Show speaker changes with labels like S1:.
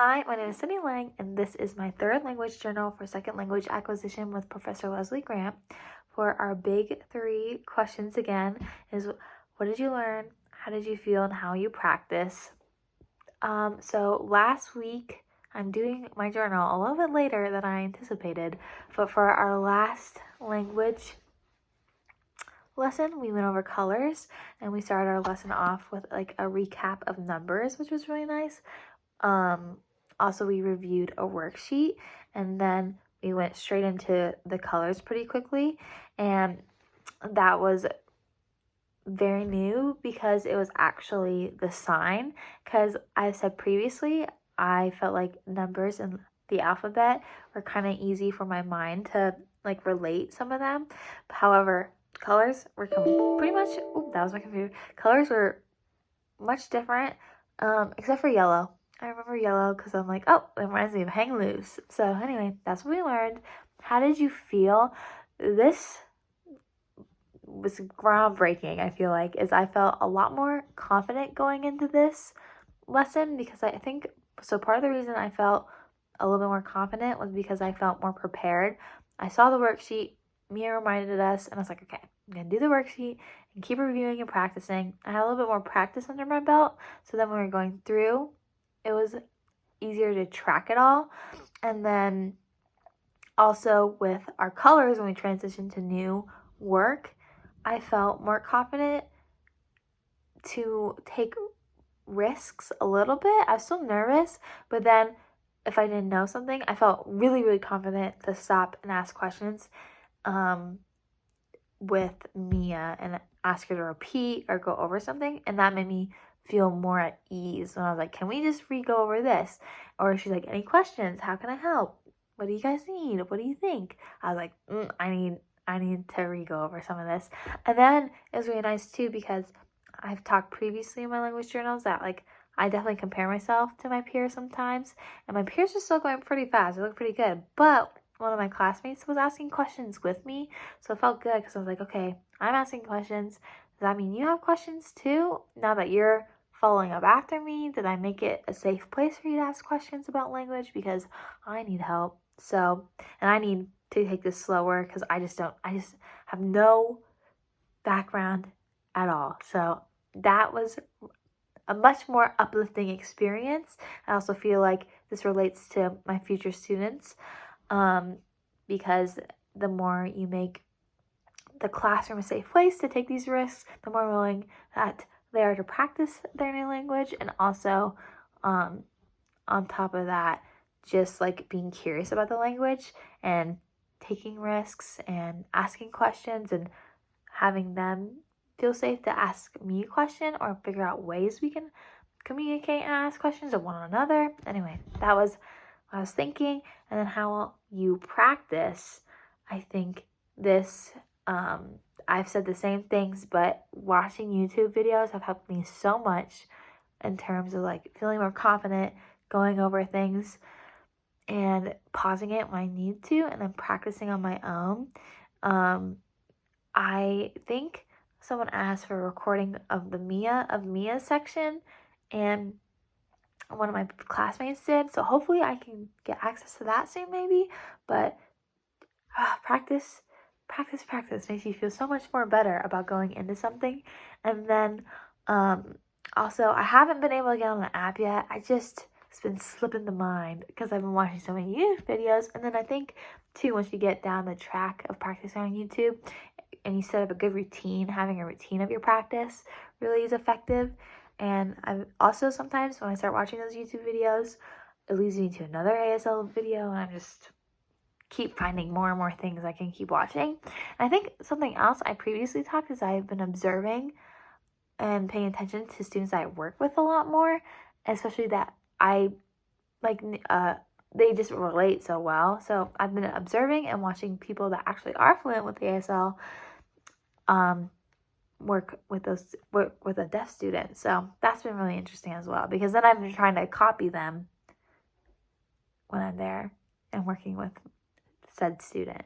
S1: Hi, my name is Cindy Lang, and this is my third language journal for second language acquisition with Professor Leslie Grant. For our big three questions again is what did you learn, how did you feel, and how you practice. So last week, I'm doing my journal a little bit later than I anticipated, but for our last language lesson, we went over colors, and we started our lesson off with like a recap of numbers, which was really nice. Also, we reviewed a worksheet, and then we went straight into the colors pretty quickly, and that was very new because it was actually the sign. Because I said previously, I felt like numbers and the alphabet were kind of easy for my mind to like relate some of them. However, colors were pretty much, that was my computer. Colors were much different, except for yellow. I remember yellow because I'm like, oh, it reminds me of Hang Loose. So anyway, that's what we learned. How did you feel? This was groundbreaking, I feel like, is I felt a lot more confident going into this lesson because I think, so part of the reason I felt a little bit more confident was because I felt more prepared. I saw the worksheet, Mia reminded us, and I was like, okay, I'm going to do the worksheet and keep reviewing and practicing. I had a little bit more practice under my belt, so then when we were going through, it was easier to track it all. And then also with our colors, when we transitioned to new work, I felt more confident to take risks a little bit. I was still nervous, but then if I didn't know something, I felt really, really confident to stop and ask questions with Mia and ask her to repeat or go over something. And that made me feel more at ease when I was like, can we just go over this? Or she's like, any questions? How can I help? What do you guys need? What do you think? I was like, I need to go over some of this. And then it was really nice too because I've talked previously in my language journals that like I definitely compare myself to my peers sometimes, and my peers are still going pretty fast. They look pretty good, but one of my classmates was asking questions with me, so it felt good because I was like, okay, I'm asking questions. Does that mean you have questions too? Now that you're following up after me, did I make it a safe place for you to ask questions about language? Because I need help. So, and I need to take this slower because I just have no background at all. So that was a much more uplifting experience. I also feel like this relates to my future students because the more you make the classroom a safe place to take these risks, the more willing that they are to practice their new language, and also on top of that, just like being curious about the language and taking risks and asking questions and having them feel safe to ask me a question or figure out ways we can communicate and ask questions of one another. Anyway, that was what I was thinking. And then how you practice, I think this, I've said the same things, but watching YouTube videos have helped me so much in terms of like feeling more confident, going over things and pausing it when I need to, and then practicing on my own. I think someone asked for a recording of the Mia section, and one of my classmates did. So hopefully I can get access to that soon, maybe. But practice makes you feel so much more better about going into something. And then also, I haven't been able to get on the app yet. It's been slipping the mind because I've been watching so many YouTube videos. And then I think too, once you get down the track of practicing on YouTube and you set up a good routine, having a routine of your practice really is effective. And I've also sometimes when I start watching those YouTube videos, it leads me to another ASL video, and I'm just keep finding more and more things I can keep watching. And I think something else I previously talked is I've been observing and paying attention to students I work with a lot more, especially that I like they just relate so well. So I've been observing and watching people that actually are fluent with the ASL work with a deaf student. So that's been really interesting as well, because then I've been trying to copy them when I'm there and working with said student.